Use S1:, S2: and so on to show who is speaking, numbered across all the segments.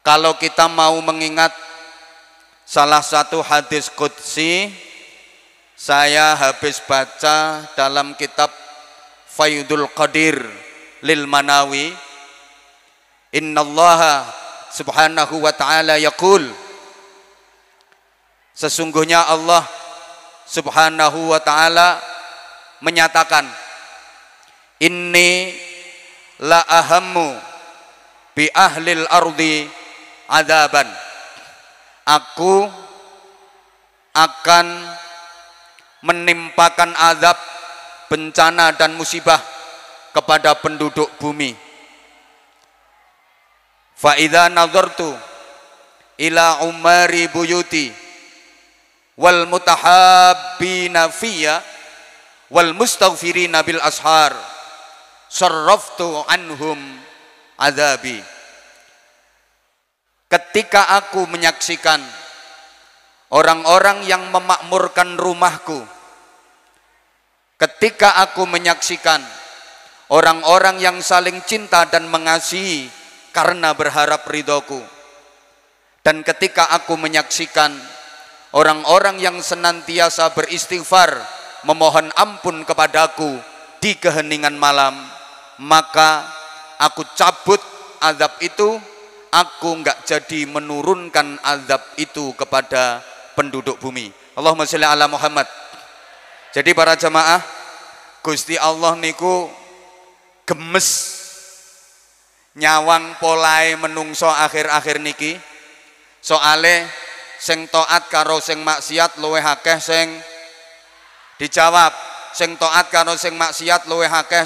S1: Kalau kita mau mengingat salah satu hadis qudsi, saya habis baca dalam kitab Faidul Qadir lil Manawi, innallaha subhanahu wa ta'ala yaqul, sesungguhnya Allah subhanahu wa ta'ala menyatakan, inni la ahammu bi ahlil ardi adaban, aku akan menimpakan azab, bencana dan musibah kepada penduduk bumi. Fa idza nazartu ila umari buyuti wal mutahabbina fiyya wal mustaghfirina bil ashar sarraftu anhum azabi. Ketika aku menyaksikan orang-orang yang memakmurkan rumahku, ketika aku menyaksikan orang-orang yang saling cinta dan mengasihi karena berharap ridhoku, dan ketika aku menyaksikan orang-orang yang senantiasa beristighfar memohon ampun kepadaku di keheningan malam, maka aku cabut azab itu. Aku enggak jadi menurunkan azab itu kepada penduduk bumi. Allahumma sholli ala Muhammad. Jadi para jamaah, Gusti Allah niku gemes nyawang polahe menungso akhir-akhir niki. Soale sing taat karo sing maksiat luwih akeh sing dijawab, sing taat karo sing maksiat luwih akeh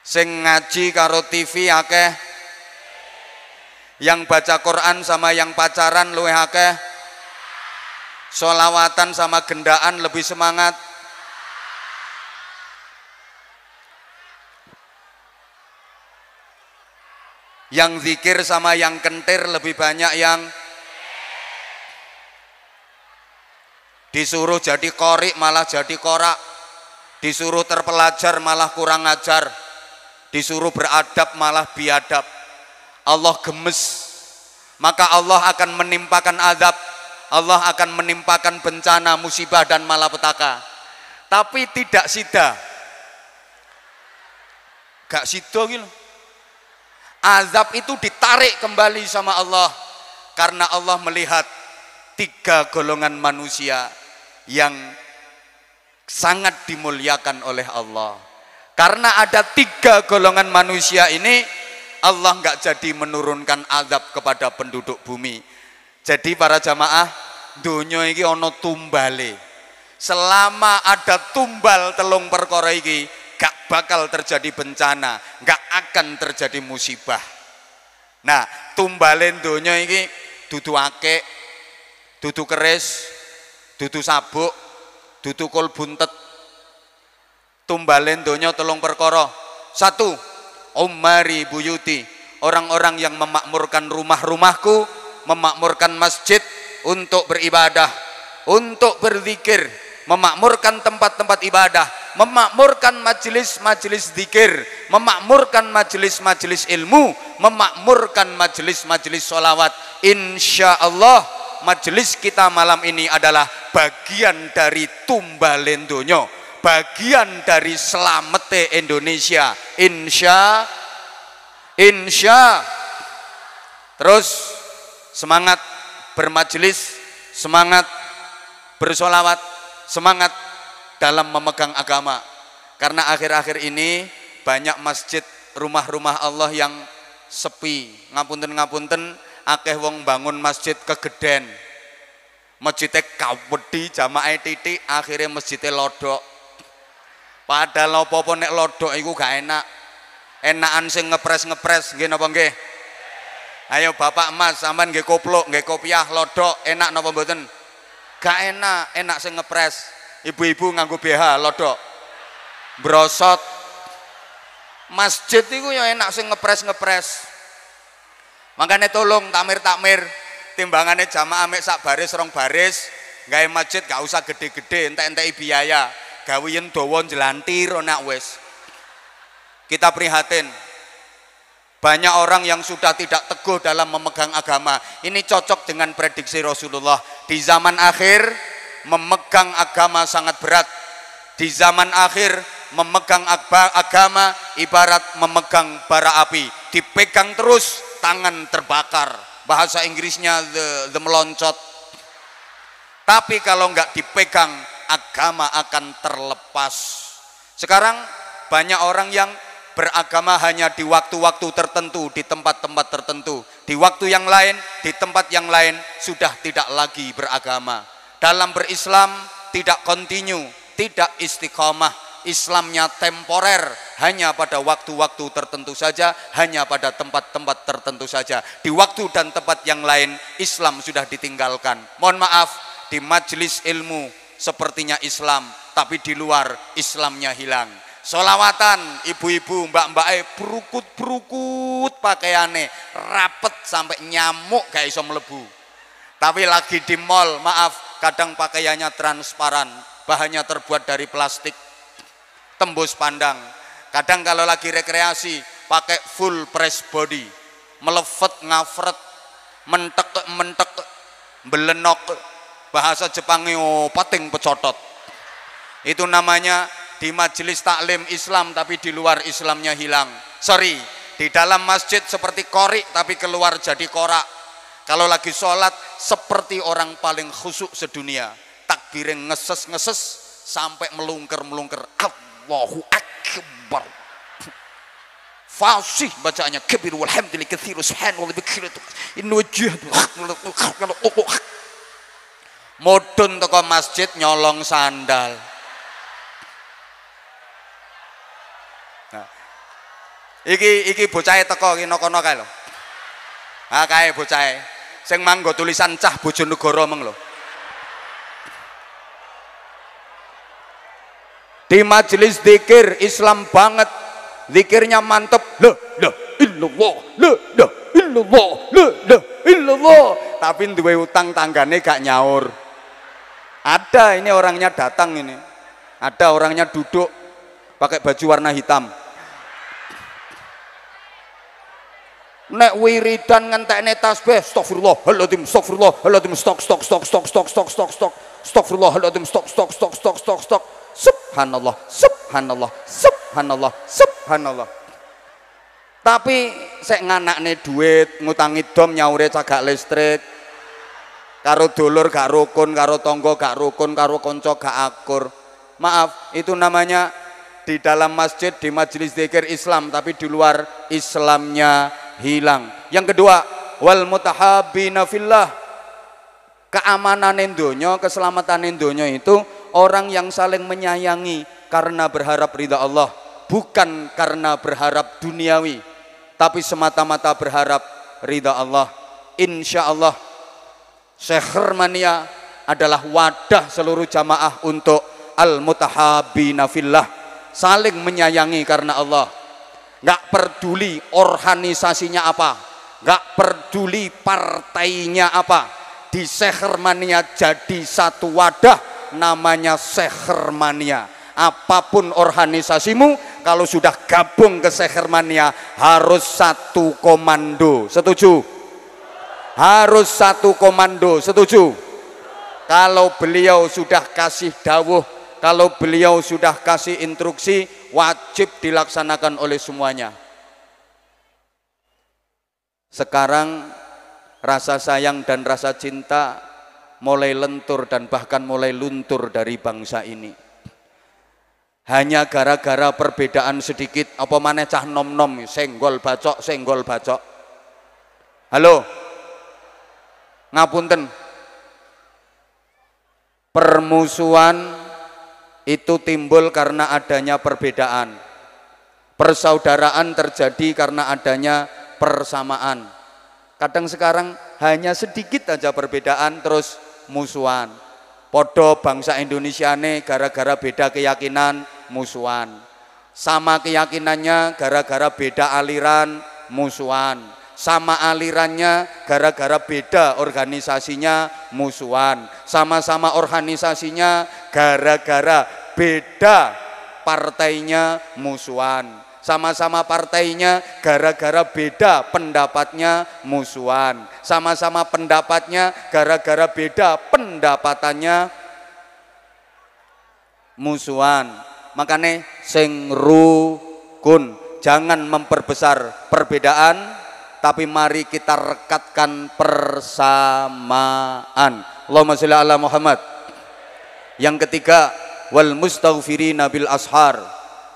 S1: sing ngaji karo TV akeh, yang baca Quran sama yang pacaran luwih akeh, sholawatan sama gendaan lebih semangat, yang zikir sama yang kentir lebih banyak yang disuruh jadi qori malah jadi korak, disuruh terpelajar malah kurang ajar, disuruh beradab malah biadab. Allah gemes, maka Allah akan menimpakan azab, Allah akan menimpakan bencana, musibah dan malapetaka. Tapi tidak sida, gak sida gitu. Azab itu ditarik kembali sama Allah, karena Allah melihat tiga golongan manusia yang sangat dimuliakan oleh Allah. Karena ada tiga golongan manusia ini, Allah nggak jadi menurunkan azab kepada penduduk bumi. Jadi para jamaah, donya iki ono tumbale. Selama ada tumbal telung perkara iki, gak bakal terjadi bencana, gak akan terjadi musibah. Nah, tumbale donya iki dudu akik, dudu keris, dudu sabuk, dudu kol buntet. Tumbale donya telung perkara. Satu, umari buyuti, orang-orang yang memakmurkan rumah-rumahku, memakmurkan masjid untuk beribadah, untuk berzikir, memakmurkan tempat-tempat ibadah, memakmurkan majelis-majelis zikir, memakmurkan majelis-majelis ilmu, memakmurkan majelis-majelis sholawat. Insya Allah majelis kita malam ini adalah bagian dari tumbalen donya, bagian dari selamete Indonesia. Insya terus semangat bermajelis, semangat bersolawat, semangat dalam memegang agama. Karena akhir-akhir ini banyak masjid, rumah-rumah Allah yang sepi. Ngapunten akeh wong bangun masjid kegeden, masjidnya kawedi, jamaah titik, akhirnya masjidnya lodok. Padahal apa-apa nek lodok iku gak enak. Enakan sing ngepres nggih napa nggih? Ayo bapak mas sampean nggih koplok, nggih kopiah lodok, enak napa mboten? Gak enak, enak sing ngepres. Ibu-ibu nganggo BH lodok. Brosot. Masjid iku ya enak sing ngepres. Makanya tolong takmir timbangane jamaah mek sak baris rong baris, gawe masjid gak usah gede-gede, entek-enteki biaya. Gaweyen dawa njlantir nak wis. Kita prihatin. Banyak orang yang sudah tidak teguh dalam memegang agama. Ini cocok dengan prediksi Rasulullah. Di zaman akhir memegang agama sangat berat. Di zaman akhir memegang agama ibarat memegang bara api. Dipegang terus, tangan terbakar. Bahasa Inggrisnya the meloncat. Tapi kalau nggak dipegang, agama akan terlepas. Sekarang banyak orang yang beragama hanya di waktu-waktu tertentu, di tempat-tempat tertentu. Di waktu yang lain, di tempat yang lain sudah tidak lagi beragama. Dalam berislam tidak kontinu, tidak istiqomah. Islamnya temporer, hanya pada waktu-waktu tertentu saja, hanya pada tempat-tempat tertentu saja. Di waktu dan tempat yang lain Islam sudah ditinggalkan. Mohon maaf, di majelis ilmu sepertinya Islam, tapi di luar Islamnya hilang. Solawatan ibu-ibu mbak-mbak berukut-berukut pakaiane rapet sampai nyamuk gak iso mlebu. Tapi lagi di mall, maaf, kadang pakaiannya transparan, bahannya terbuat dari plastik, tembus pandang. Kadang kalau lagi rekreasi pakai full press body, melevet ngafret, mentek belenok, bahasa Jepangnya pating pecotot. Itu namanya di majelis taklim Islam tapi di luar Islamnya hilang. Sorry, di dalam masjid seperti korik tapi keluar jadi korak. Kalau lagi sholat seperti orang paling khusyuk sedunia, takbirnya ngeses sampai melungker. Allahu Akbar. Fasih bacaannya kabir walhamdulillah katsir subhanallah bikir inna wajh. Mudun teko masjid nyolong sandal. Nah, iki bocahe teko iki kono kae lho. Ha kae bocahe sing manggo tulisan cah Bojonegoro meng lho. Di majelis zikir Islam banget, zikirnya mantep, la illallah, la illallah. Tapi duwe utang tanggane gak nyaur. Ada ini orangnya datang ini, ada orangnya duduk pakai baju warna hitam. Nek wiridan ngentekne tasbih, astagfirullahaladzim, astagfirullahaladzim, stok, astagfirullahaladzim, stok. Subhanallah, subhanallah, subhanallah, subhanallah. Tapi sek nganakne duit, ngutangi dom nyaure cagak listrik. Karo dulur gak rukun, karo tonggo gak rukun, karo konco gak akur. Maaf, itu namanya di dalam masjid, di majelis zikir Islam, tapi di luar Islamnya hilang. Yang kedua, wal mutahabbina fillah. Keamanan donya, keselamatan donya itu orang yang saling menyayangi karena berharap ridha Allah, bukan karena berharap duniawi, tapi semata-mata berharap ridha Allah. Insya Allah Syekhermania adalah wadah seluruh jamaah untuk al-mutahabbina fillah, saling menyayangi karena Allah. Nggak peduli organisasinya apa, nggak peduli partainya apa, di Syekhermania jadi satu wadah namanya Syekhermania. Apapun organisasimu, kalau sudah gabung ke Syekhermania harus satu komando. Setuju? Harus satu komando. Setuju? Kalau beliau sudah kasih dawuh, kalau beliau sudah kasih instruksi, wajib dilaksanakan oleh semuanya. Sekarang rasa sayang dan rasa cinta mulai lentur dan bahkan mulai luntur dari bangsa ini. Hanya gara-gara perbedaan sedikit, apa maneh cah nom-nom, senggol bacok. Halo, ngapunten, permusuhan itu timbul karena adanya perbedaan. Persaudaraan terjadi karena adanya persamaan. Kadang sekarang hanya sedikit aja perbedaan terus musuhan. Podo bangsa Indonesia nih gara-gara beda keyakinan musuhan. Sama keyakinannya gara-gara beda aliran musuhan. Sama alirannya gara-gara beda organisasinya musuhan. Sama-sama organisasinya gara-gara beda partainya musuhan. Sama-sama partainya, gara-gara beda pendapatnya musuhan. Sama-sama pendapatnya, gara-gara beda pendapatannya musuhan. Makanya sing rukun, jangan memperbesar perbedaan, tapi mari kita rekatkan persamaan. Allahumma sholli ala Muhammad. Yang ketiga, wal mustaghfirina bil ashar,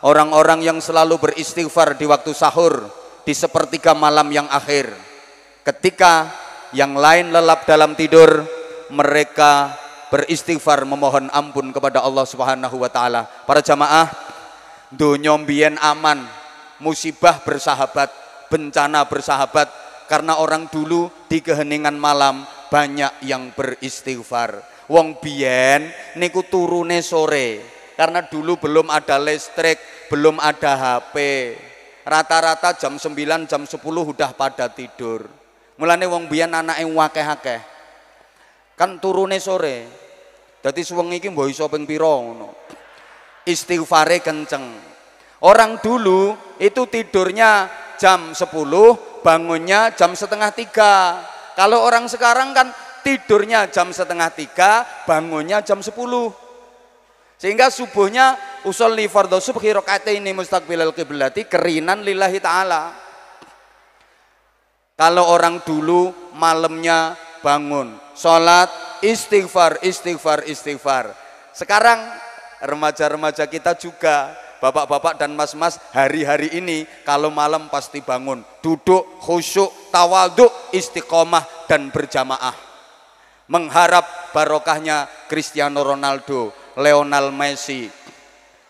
S1: orang-orang yang selalu beristighfar di waktu sahur, di sepertiga malam yang akhir. Ketika yang lain lelap dalam tidur, mereka beristighfar memohon ampun kepada Allah Subhanahu wa taala. Para jamaah, dunya mbiyen aman, musibah bersahabat, bencana bersahabat, karena orang dulu di keheningan malam banyak yang beristighfar. Wong biyen niku turune sore, karena dulu belum ada listrik, belum ada HP. Rata-rata jam 9, jam 10 udah pada tidur. Mulane wong biyen anake akeh-akeh. Kan turune sore. Dadi suwengi iki mbok iso ping pira ngono. Istighfare kenceng. Orang dulu itu tidurnya jam 10, bangunnya jam setengah 3. Kalau orang sekarang kan tidurnya jam setengah 3, bangunnya jam 10. Sehingga subuhnya usolli fardhu subhi rakaataini mustaqbilal qiblati kerinan lillahi ta'ala. Kalau orang dulu malamnya bangun, sholat, istighfar, istighfar, istighfar. Sekarang remaja-remaja kita juga, bapak-bapak dan mas-mas, hari-hari ini kalau malam pasti bangun, duduk, khusyuk, tawadhu, istiqomah dan berjamaah. Mengharap barokahnya Cristiano Ronaldo, Lionel Messi,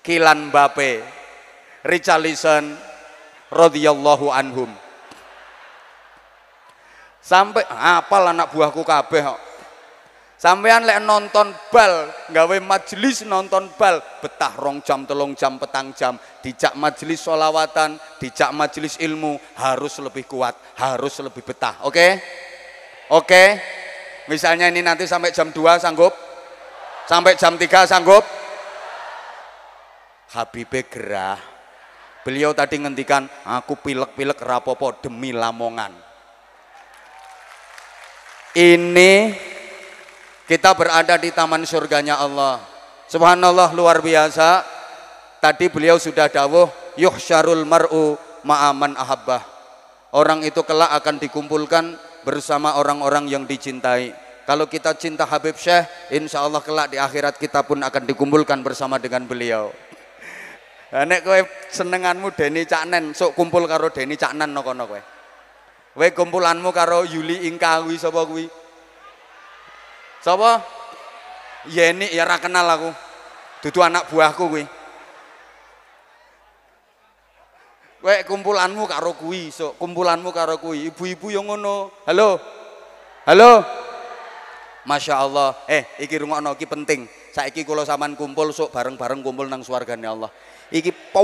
S1: Kylian Mbappe, Richarlison radhiyallahu anhum. Sampai apal anak buahku kabeh kok. Sampean lek nonton bal, gawe majelis nonton bal, betah 2 jam, 3 jam, 4 jam, dijak majelis sholawatan, dijak majelis ilmu, harus lebih kuat, harus lebih betah. Oke? Oke? Misalnya ini nanti sampai jam 2 sanggup? Sampai jam 3 sanggup? Habibe gerah. Beliau tadi ngendikan, aku pilek-pilek rapopo demi Lamongan. Ini kita berada di taman surganya Allah. Subhanallah, luar biasa. Tadi beliau sudah dawuh, yuhsyarul mar'u ma'aman ahabbah. Orang itu kelak akan dikumpulkan bersama orang-orang yang dicintai. Kalau kita cinta Habib Syekh, insya Allah kelak di akhirat kita pun akan dikumpulkan bersama dengan beliau. Nek kowe senenganmu Deni Caknen, sok kumpul karo Deni Caknen no kono kowe. Kowe kumpulanmu karo Yuli Ingka kuwi sapa kuwi? Sapa? Yeni ya ra kenal aku. Dudu anak buahku kuwi. Kowe kumpulanmu karo kuwi, sok kumpulanmu karo kuwi. Ibu-ibu yang ngono. Halo. Halo. Masya Allah. Iki rungokno iki penting. Saiki kula sampean kumpul sok bareng-bareng kumpul nang swargane Allah. Iki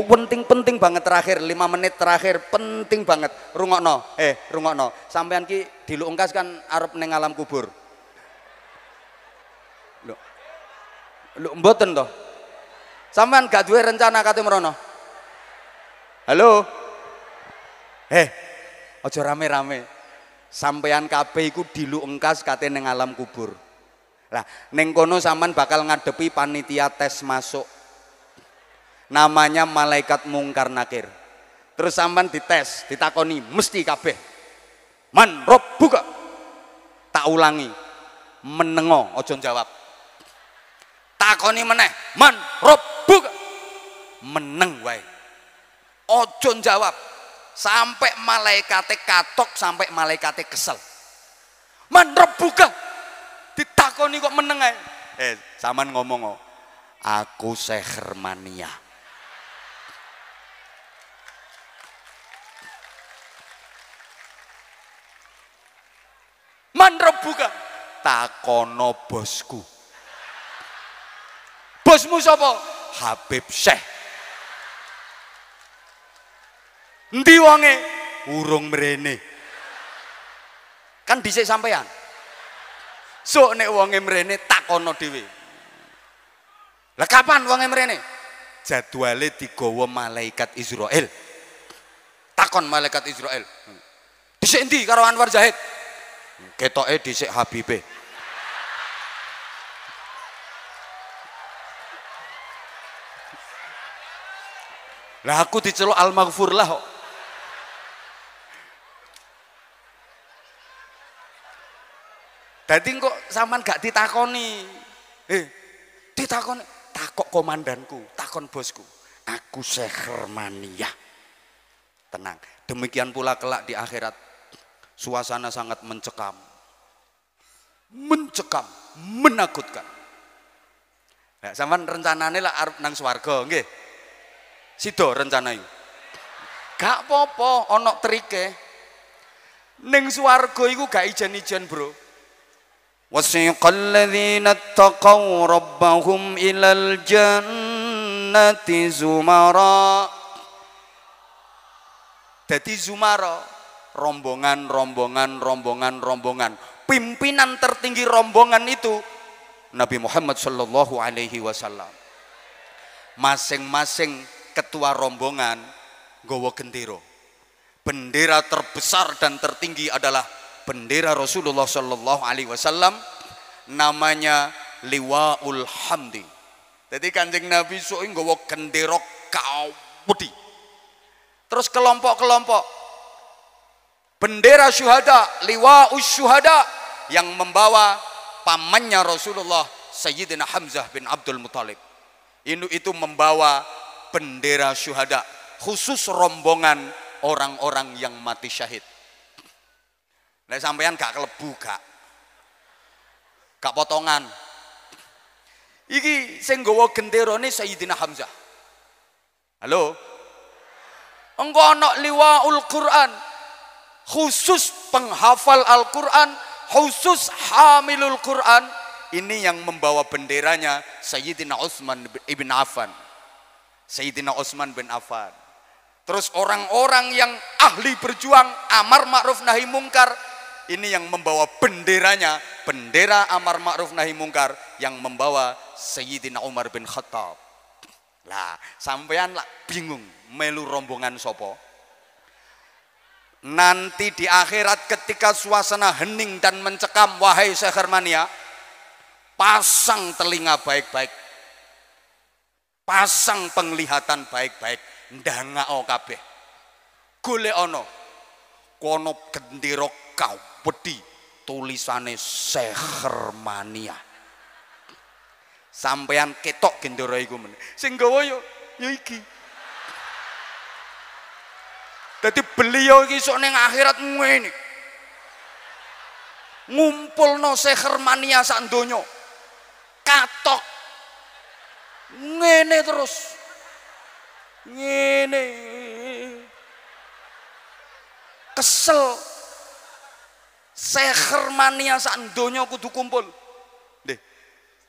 S1: penting banget terakhir, 5 menit terakhir penting banget. Rungokno, rungokno. Sampean ki diluk engkas kan arep ning alam kubur. Lho mboten toh. Sampean gak duwe rencana kate merono. Halo. Aja rame-rame. Sampean kabeh iku diluk engkas kate ning alam kubur. Lah ning kono sampean bakal ngadepi panitia tes masuk. Namanya malaikat mungkar nakir. Terus sampean dites, ditakoni mesti kabeh. Man rabbuka. Tak ulangi. Menengo, ojo jawab. Takoni meneh, man rabbuka. Meneng wae. Ojo jawab. Sampai malaikate katok, sampai malaikate kesel. Man rabbuka. Ditakoni kok meneng ae. Sampean ngomong, aku Sehermania. Man rabbuka. Takono bosku. Bosmu sapa? Habib Syekh. Endi wonge? Urung mrene. Kan dhisik sampean. Sok nek wonge mrene takono dhewe. Lah kapan wonge mrene? Jadwale digawa malaikat Israil. Takon malaikat Israel. Dhisik endi karo Anwar Zahid? Ketoke dhisik Habibe. Lah aku diceluk Al-Maghfur lah kok. Dadi kok sampean gak ditakoni. Ditakoni, takok komandanku, takon bosku. Aku Syekh Hermaniah. Tenang. Demikian pula kelak di akhirat. Suasana sangat mencekam. Mencekam, menakutkan. Nah, sampean rencanane lah arep nang swarga, nggih. Sido rencana iku. Gak apa-apa, ana trike. Ning swarga iku gak ijen-ijen, Bro. Wasiqal ladzina taqaw rabbahum ilal jannati zumara. Dadi zumara, rombongan. Pimpinan tertinggi rombongan itu Nabi Muhammad sallallahu alaihi wasallam. Masing-masing ketua rombongan nggawa gendera. Bendera terbesar dan tertinggi adalah bendera Rasulullah sallallahu alaihi wasallam, namanya Liwaul Hamdi. Jadi Kanjeng Nabi sok nggawa gendera kaudi. Terus kelompok-kelompok bendera syuhada, Liwaus Syuhada, yang membawa pamannya Rasulullah Sayyidina Hamzah bin Abdul Muthalib. Itu membawa bendera syuhada, khusus rombongan orang-orang yang mati syahid. Nek sampean gak kelebu, gak potongan. Iki sing nggawa genderane Sayyidina Hamzah. Halo? Engko ana Liwaul Quran, khusus penghafal Al-Quran, khusus hamilul Quran. Ini yang membawa benderanya Sayyidina Utsman ibn Affan. Sayyidina Utsman bin Affan. Terus orang-orang yang ahli berjuang amar ma'ruf nahi mungkar, ini yang membawa benderanya, bendera amar ma'ruf nahi mungkar, yang membawa Sayyidina Umar bin Khattab. Lah, sampean lah bingung melu rombongan sopo. Nanti di akhirat ketika suasana hening dan mencekam, wahai Syekh Hermaniah, pasang telinga baik-baik, pasang penglihatan baik-baik, ndangao kabeh. Golek ana kono gendera kawedi tulisane Syekh Hermaniah. Sampeyan ketok gendera iku meneh. Sing gawa ya iki. Dadi beliau iki sok ning akhirat ngene. Ngumpulno Syekh Hermaniah sak donya. Katok ngene terus. Ngene. Kesel. Syekh Hermaniah sak donya kudu kumpul. Nggih.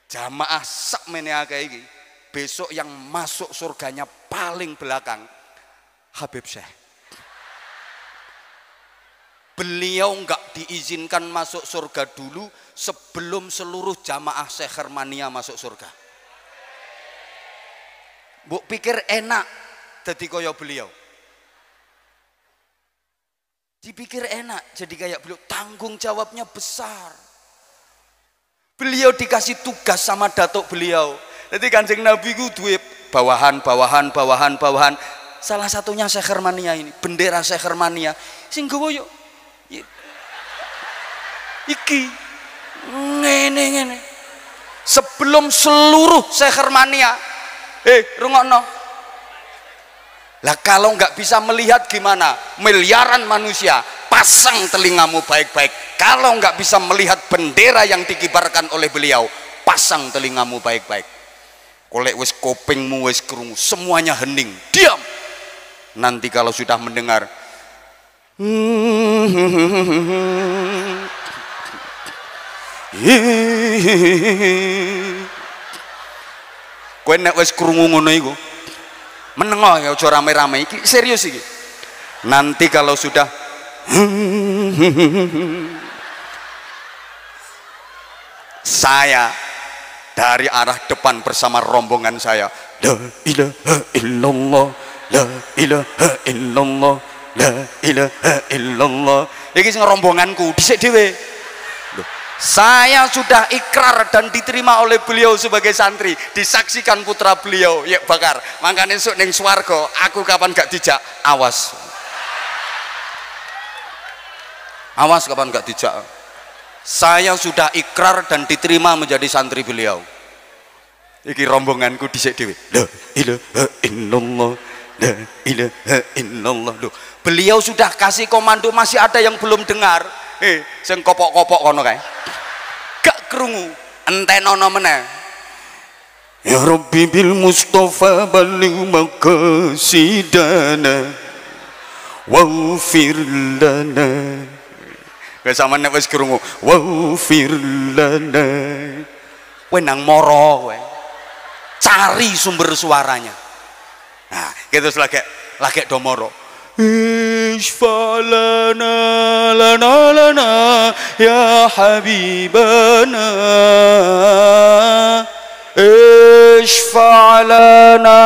S1: Jamaah sak mene akeh iki besok yang masuk surganya paling belakang Habib Syekh. Beliau enggak diizinkan masuk surga dulu sebelum seluruh jamaah Syekh Hermaniah masuk surga. Mbok pikir enak jadi kaya beliau. Dipikir enak jadi kayak beliau, tanggung jawabnya besar. Beliau dikasih tugas sama datuk beliau. Jadi Kanjeng Nabi ku duwe bawahan. Salah satunya Syekh Hermaniah ini, bendera Syekh Hermaniah. Sing gawa yo iki ngene. Sebelum seluruh Syekh Hermaniah, rungokno. Lah kalau nggak bisa melihat gimana? Miliaran manusia, pasang telingamu baik-baik. Kalau nggak bisa melihat bendera yang dikibarkan oleh beliau, pasang telingamu baik-baik. Kolek wis kopingmu wis krungu, semuanya hening, diam. Nanti kalau sudah mendengar kowe nek wis krungu ngono iku menengo ya, aja rame-rame, iki serius iki. Nanti kalau sudah saya dari arah depan bersama rombongan saya, la ilaha illallah, la ilaha illallah, la ilaha illallah. Iki sing rombonganku dhisik dhewe. Saya sudah ikrar dan diterima oleh beliau sebagai santri, disaksikan putra beliau ya bakar. Makanya esuk ning swarga aku kapan gak dijak, awas. Awas kapan gak dijak. Saya sudah ikrar dan diterima menjadi santri beliau. Iki rombonganku dhisik dhewe. La ilaha illallah. La ilaha illallah. Loh, beliau sudah kasih komando, masih ada yang belum dengar. Sing kopok-kopok kono kae. Gak krungu, entenono meneh. Ya Rabbi bil Mustafa baligh maqasidana waghfir lana. Wis sampeyan wis krungu, waghfir lana. Kowe nang moro kowe. Cari sumber suaranya. Nah, gitu lagi do moro. Ishfa'lana lana ya habibana, ishfa'lana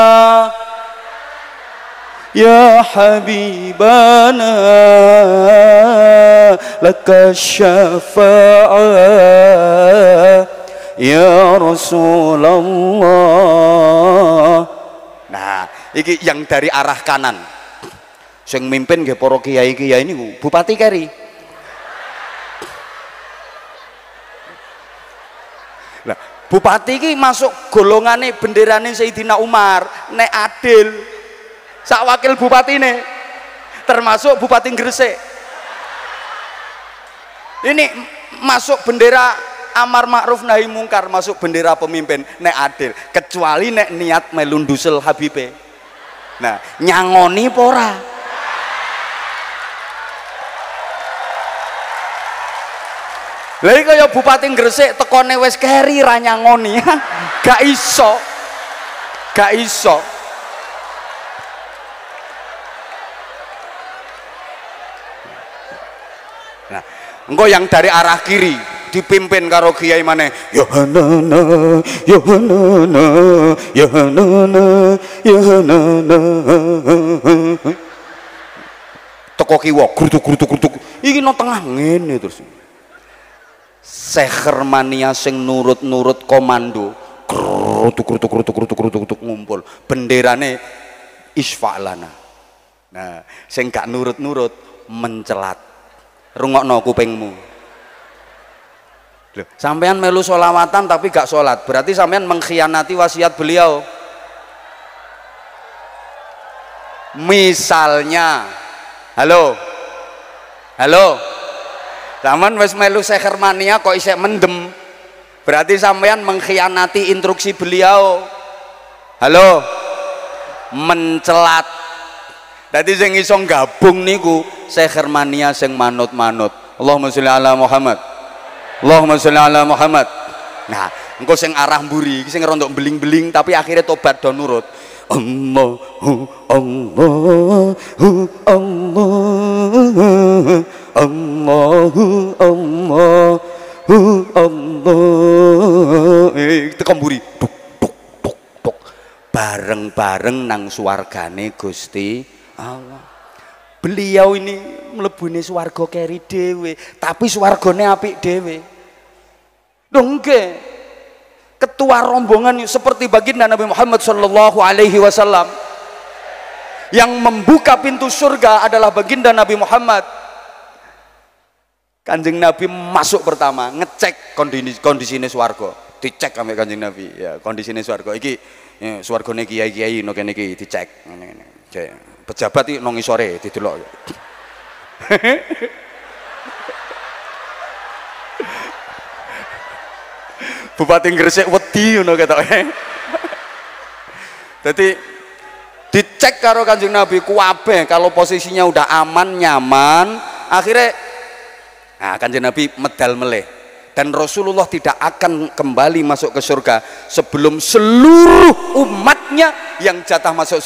S1: ya habibana, laka syafa'ah ya Rasulullah. Nah, iki yang dari arah kanan. Sing mimpin nggih para kiai-kiai niku Bupati Keri. Lah, bupati iki masuk golongane benderane Sayyidina Umar, nek adil. Sak wakil bupatine termasuk Bupati Gresik. Ini masuk bendera amar ma'ruf nahi mungkar, masuk bendera pemimpin nek adil, kecuali nek niat melu ndusel Habibe. Nah, nyangoni apa ora? Lha iki kaya Bupati Gresik tekone wis keri ra nyangoni. Gak iso. Gak iso. Nah, engko yang dari arah kiri dipimpin karo kiai maneh. Yohanana, Yohanana, Yohanana, Yohanana. Teko kiwa grutuk. Iki nang tengah ngene terus. Sehermania sing nurut-nurut komando krutuk ngumpul benderane isfa'lana. Nah, sing gak nurut-nurut mencelat. Rungokno kupingmu. Loh, sampean melu sholawatan tapi gak sholat, berarti sampean mengkhianati wasiat beliau. Misalnya, halo, sampean wis melu sehermania kok isek mendem, berarti sampean mengkhianati instruksi beliau. Halo, mencelat. Dadi sing iso gabung niku sehermania sing manut-manut. Allahumma sholli ala Muhammad. Allahumma sholli ala Muhammad. Nah, engko sing arah mburi iki sing rondok beling-beling tapi akhirnya tobat do nurut. Allahu Allahu Allah Allahu Allahu Allah. Teko mburi duk bareng-bareng nang swargane Gusti Allah. Beliau ini mlebune swarga keri dhewe, tapi swargane apik dhewe. Lho nggih. Ketua rombongan seperti baginda Nabi Muhammad sallallahu alaihi wasallam. Yang membuka pintu surga adalah baginda Nabi Muhammad. Kanjeng Nabi masuk pertama, ngecek kondisine swarga. Dicek sampe Kanjeng Nabi, ya kondisine swarga iki ya, swargane kiai-kiai no kene iki dicek ngene-ngene. Pejabat iki nang isore didelok. Bupati Gresik wedi ngono ketoke. Dadi dicek karo Kanjeng Nabi kuwabe kalau posisinya udah aman, nyaman, akhirnya nah Kanjeng Nabi medal meleh. Dan Rasulullah tidak akan kembali masuk ke surga sebelum seluruh umatnya yang jatah masuk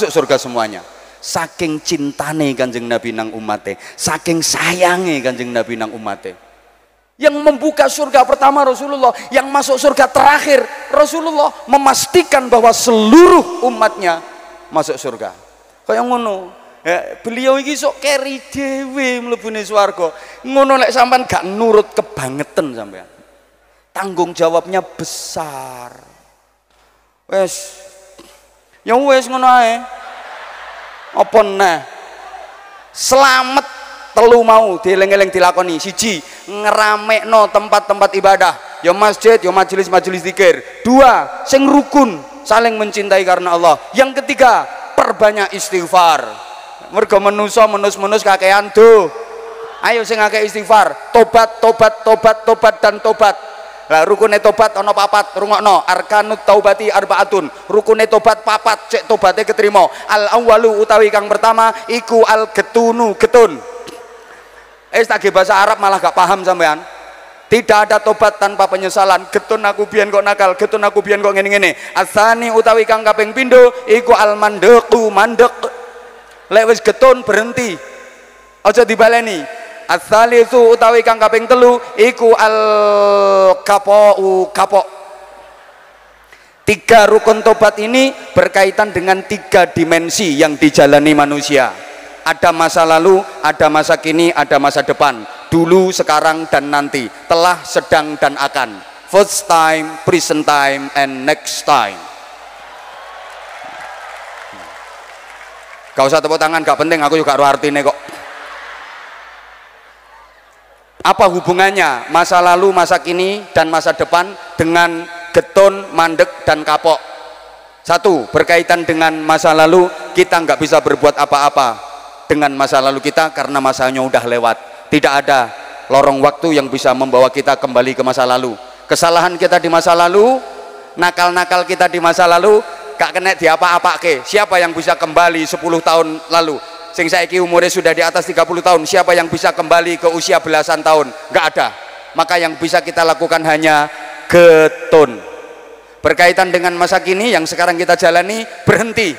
S1: surga semuanya. Saking cintane Kanjeng Nabi nang umate, saking sayange Kanjeng Nabi nang umate. Yang membuka surga pertama Rasulullah, yang masuk surga terakhir Rasulullah, memastikan bahwa seluruh umatnya masuk surga. Kayak ngono. Ya, beliau iki sok keri dhewe mlebune swarga. Ngono lek sampean gak nurut kebangetan sampean. Tanggung jawabnya besar. Wes. Ya wes ngono ae. Apa neh? Selamat telu mau dieling-eling dilakoni. Siji, ngeramekno tempat-tempat ibadah. Ya masjid, ya majelis-majelis zikir. Dua, sing rukun, saling mencintai karena Allah. Yang ketiga, perbanyak istighfar. Mergo menusa menus-menus kakean do. Ayo sing akeh istighfar, tobat dan tobat. Lah rukune tobat ana papat, rungokno. Arkanut taubati arbaatun. Rukune tobat papat, cek tobaté ketrima. Al awwalu utawi kang pertama iku al getunu, getun. Tak bahasa Arab malah gak paham sampean. Tidak ada tobat tanpa penyesalan. Getun aku biyen kok nakal, getun aku biyen kok ngene-ngene. Asani utawi kang kaping pindho iku al mandequ, mandek. Lek wis getun berhenti. Aja dibaleni. Ats-tsalitsu utawi kang kaping telu iku al kapau, kapok. Tiga rukun tobat ini berkaitan dengan tiga dimensi yang dijalani manusia. Ada masa lalu, ada masa kini, ada masa depan. Dulu, sekarang, dan nanti. Telah, sedang, dan akan. First time, present time, and next time. Gak usah tepuk tangan, gak penting, aku juga roh artine kok. Apa hubungannya masa lalu, masa kini, dan masa depan dengan getun, mandek, dan kapok? Satu, berkaitan dengan masa lalu, kita nggak bisa berbuat apa-apa dengan masa lalu kita karena masanya udah lewat. Tidak ada lorong waktu yang bisa membawa kita kembali ke masa lalu. Kesalahan kita di masa lalu, nakal-nakal kita di masa lalu, gak kena diapa-apake. Siapa yang bisa kembali 10 tahun lalu? Sing saiki umurnya sudah di atas 30 tahun. Siapa yang bisa kembali ke usia belasan tahun? Gak ada. Maka yang bisa kita lakukan hanya getun. Berkaitan dengan masa kini yang sekarang kita jalani, berhenti.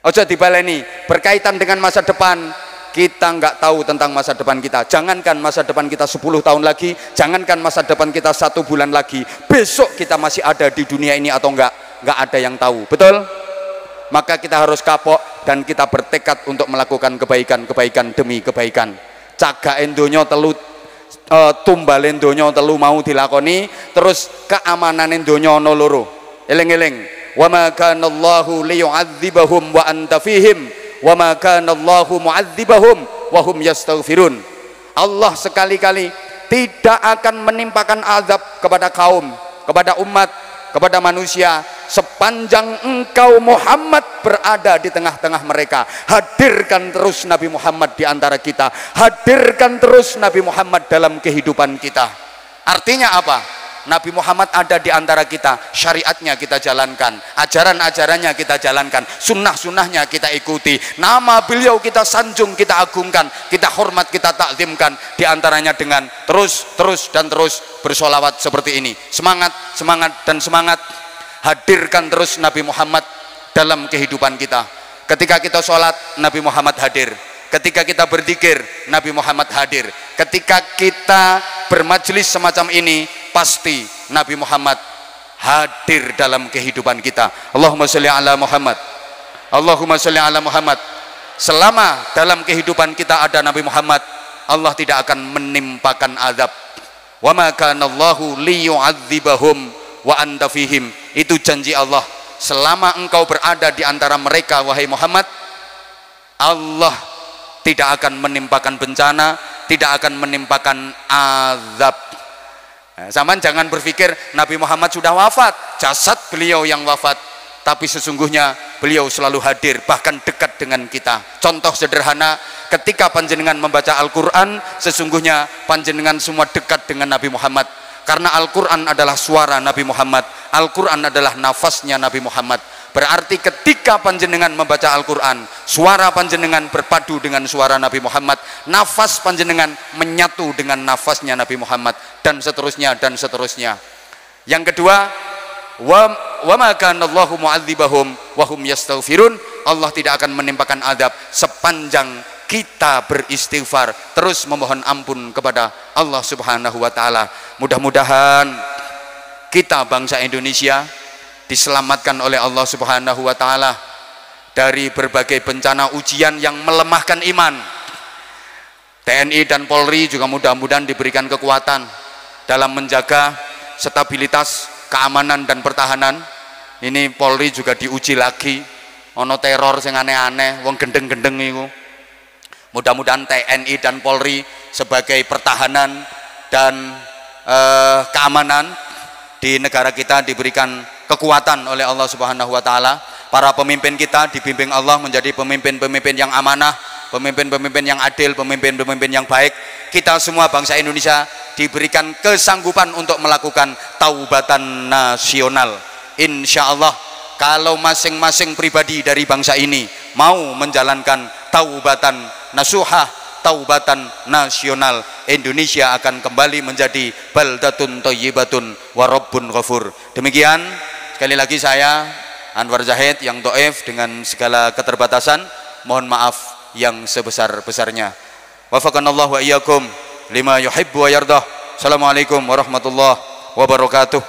S1: Ojo dibaleni. Berkaitan dengan masa depan, kita nggak tahu tentang masa depan kita. Jangankan masa depan kita 10 tahun lagi, jangankan masa depan kita 1 bulan lagi, besok kita masih ada di dunia ini atau enggak ada yang tahu. Betul? Maka kita harus kapok dan kita bertekad untuk melakukan kebaikan demi kebaikan. Cagaken donya telu, tumbalen donya telu mau dilakoni, terus keamanan donya ana loro. Eling-eling. Wa ma kana Allahu liyu'adzibahum wa anta fihim wa ma kana Allahu mu'adzibahum wa hum yastaghfirun. Allah sekali-kali tidak akan menimpakan azab kepada kaum, kepada umat, kepada manusia sepanjang engkau Muhammad berada di tengah-tengah mereka. Hadirkan terus Nabi Muhammad di antara kita. Hadirkan terus Nabi Muhammad dalam kehidupan kita. Artinya apa? Nabi Muhammad ada di antara kita, syariatnya kita jalankan, ajaran-ajarannya kita jalankan, sunnah-sunnahnya kita ikuti, nama beliau kita sanjung, kita agungkan, kita hormat, kita takzimkan, di antaranya dengan terus bersolawat seperti ini. Semangat, semangat, dan semangat. Hadirkan terus Nabi Muhammad dalam kehidupan kita. Ketika kita sholat, Nabi Muhammad hadir. Ketika kita berzikir, Nabi Muhammad hadir. Ketika kita bermajelis semacam ini, pasti Nabi Muhammad hadir dalam kehidupan kita. Allahumma sholli ala Muhammad. Allahumma sholli ala Muhammad. Selama dalam kehidupan kita ada Nabi Muhammad, Allah tidak akan menimpakan azab. Wa ma kana Allahu liyu'adzibahum wa anta fihim. Itu janji Allah. Selama engkau berada di antara mereka, wahai Muhammad, Allah tidak akan menimpakan bencana, tidak akan menimpakan azab. Zaman jangan berpikir Nabi Muhammad sudah wafat, jasad beliau yang wafat, tapi sesungguhnya beliau selalu hadir, bahkan dekat dengan kita. Contoh sederhana, ketika panjenengan membaca Al-Quran, sesungguhnya panjenengan semua dekat dengan Nabi Muhammad, karena Al-Quran adalah suara Nabi Muhammad, Al-Quran adalah nafasnya Nabi Muhammad. Berarti ketika panjenengan membaca Al-Quran, suara panjenengan berpadu dengan suara Nabi Muhammad, nafas panjenengan menyatu dengan nafasnya Nabi Muhammad, dan seterusnya dan seterusnya. Yang kedua, wa ma kana Allahu mu'adzibahum wa hum yastaghfirun. Allah tidak akan menimpakan azab sepanjang kita beristighfar, terus memohon ampun kepada Allah Subhanahu wa taala. Mudah-mudahan kita bangsa Indonesia diselamatkan oleh Allah Subhanahu wa taala dari berbagai bencana ujian yang melemahkan iman. TNI dan Polri juga mudah-mudahan diberikan kekuatan dalam menjaga stabilitas keamanan dan pertahanan. Ini Polri juga diuji lagi, ono teror sing aneh-aneh, wong gendeng-gendeng itu. Mudah-mudahan TNI dan Polri sebagai pertahanan dan keamanan di negara kita diberikan kekuatan oleh Allah Subhanahu wa taala. Para pemimpin kita dibimbing Allah menjadi pemimpin-pemimpin yang amanah, pemimpin-pemimpin yang adil, pemimpin-pemimpin yang baik. Kita semua bangsa Indonesia diberikan kesanggupan untuk melakukan taubatan nasional. Insya Allah kalau masing-masing pribadi dari bangsa ini mau menjalankan taubatan nasuhah, taubatan nasional, Indonesia akan kembali menjadi baldatun thayyibatun wa rabbun ghafur. Demikian, sekali lagi saya Anwar Zahid yang do'if dengan segala keterbatasan, mohon maaf yang sebesar-besarnya. Wafaqanallahu wa iyyakum lima yuhibbu wa yardah. Assalamualaikum warahmatullahi wabarakatuh.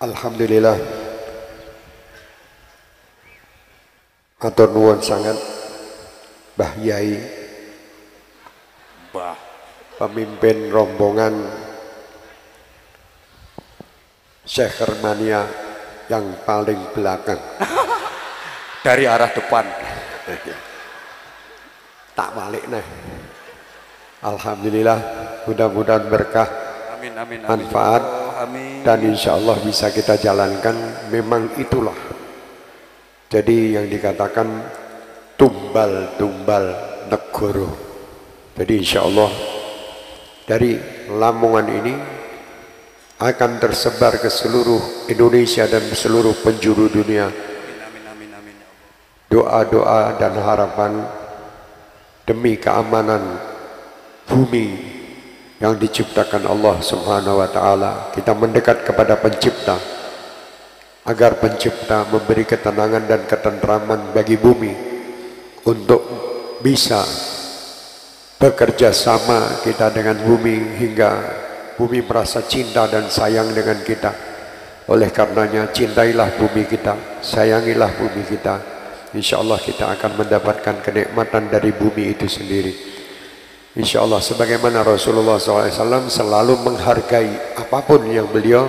S2: Alhamdulillah, atur nuwun sangat Mbah Yai, pemimpin rombongan Syekh Hermania yang paling belakang
S1: dari arah depan.
S2: Tak balik nih. Alhamdulillah, mudah-mudahan berkah,
S1: amin, amin, amin,
S2: manfaat,
S1: amin.
S2: dan insya Allah bisa kita jalankan. Memang itulah jadi yang dikatakan tumbal-tumbal negoro. Jadi insya Allah dari Lamongan ini akan tersebar ke seluruh Indonesia dan seluruh penjuru dunia. Doa-doa dan harapan demi keamanan bumi yang diciptakan Allah Subhanahu wa taala. Kita mendekat kepada pencipta agar pencipta memberi ketenangan dan ketentraman bagi bumi untuk bisa bekerja sama kita dengan bumi hingga bumi merasa cinta dan sayang dengan kita. Oleh karenanya cintailah bumi kita, sayangilah bumi kita. Insya Allah kita akan mendapatkan kenikmatan dari bumi itu sendiri. Insya Allah sebagaimana Rasulullah SAW selalu menghargai apapun yang beliau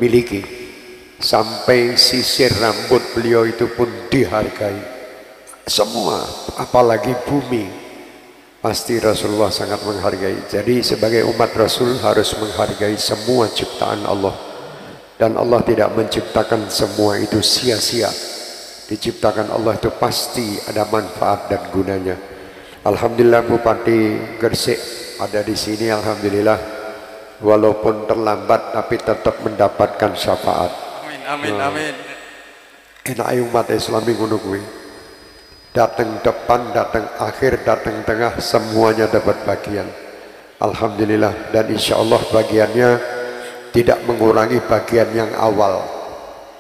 S2: miliki, sampai sisir rambut beliau itu pun dihargai. Semua, apalagi bumi, pasti Rasulullah sangat menghargai. Jadi sebagai umat Rasul harus menghargai semua ciptaan Allah. Dan Allah tidak menciptakan semua itu sia-sia. Diciptakan Allah itu pasti ada manfaat dan gunanya. Alhamdulillah Bupati Gresik ada di sini. Alhamdulillah, walaupun terlambat tapi tetap mendapatkan syafaat.
S1: Amin, amin, amin.
S2: Enak umat Islam ngono kuwi. Datang depan, datang akhir, datang tengah, semuanya dapat bagian. Alhamdulillah, dan insya Allah bagiannya tidak mengurangi bagian yang awal.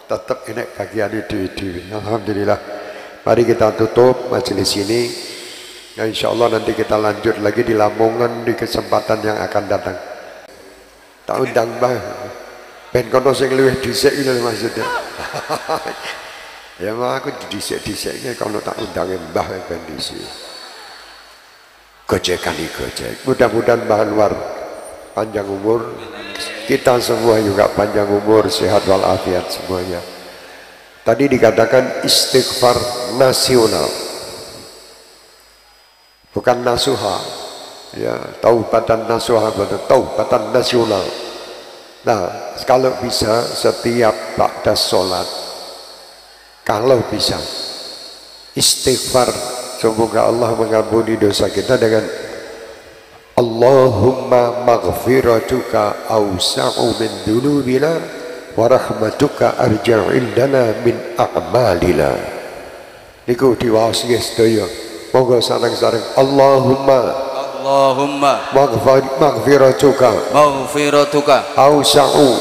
S2: Tetap enak bagian itu. Alhamdulillah. Mari kita tutup majelis ini. Ya, insya Allah nanti kita lanjut lagi di Lamongan di kesempatan yang akan datang. Tak undang Mbah. Ben kono sing luwih dhisik iki maksudnya. Ya mah aku dhisik-dhisiknya kalau tak undangin Mbah ben dhisik. Gojekan gojek. Mudah-mudahan Mbah Anwar panjang umur. Kita semua juga panjang umur, sehat walafiat semuanya. Tadi dikatakan istighfar nasional, bukan nasuha. Ya, taubatan nasuha, taubatan nasional. Nah, kalau bisa setiap ba'da sholat, kalau bisa istighfar, semoga Allah mengampuni dosa kita dengan Allahumma maghfiratuka awsa'u min dhunubina wa rahmatuka arja'u indana min a'malina. Niku diwaos nggih sedaya. Monggo sareng-sareng Allahumma
S1: Allahumma
S2: maghfiratuka awsa'u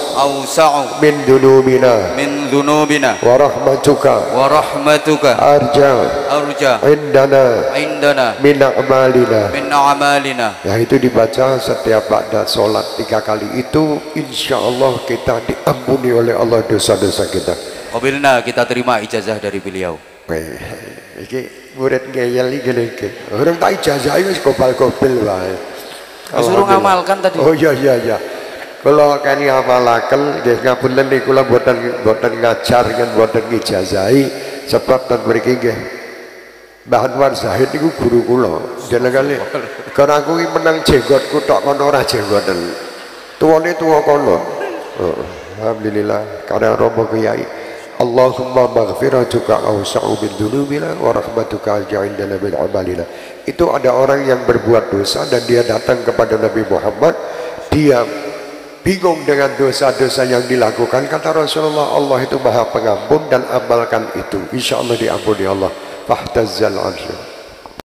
S2: min dhunubina wa rahmatuka arja indana min a'malina. Ya, itu dibaca setiap ba'da sholat 3 kali. Itu insya Allah kita diampuni oleh Allah dosa-dosa kita.
S1: Qabilna, kita terima ijazah dari beliau.
S2: Iki murid ngeyel iki. Orang tak ijazah wis kopal-kopil wae.
S1: Disuruh ngamalkan tadi.
S2: Oh iya. Kalau kani amalaken nggih ngapunten niku kula boten ngajar kan boten ngijazahi sebab ten mriki nggih Mbah Anwar Zahid niku guru kula. Jeneng kali karena aku iki menang jenggotku tok kono ora jenggoten. Tuwane tuwa kono. Alhamdulillah karena romo kiai. Allahumma maghfiratuka awsa'u min dhunubina wa rahmatuka arja'indana min amalina. Itu ada orang yang berbuat dosa dan dia datang kepada Nabi Muhammad, dia bingung dengan dosa-dosa yang dilakukan. Kata Rasulullah, Allah itu maha pengampun dan amalkan itu, insya Allah diampuni Allah. Fahtazzal arsy.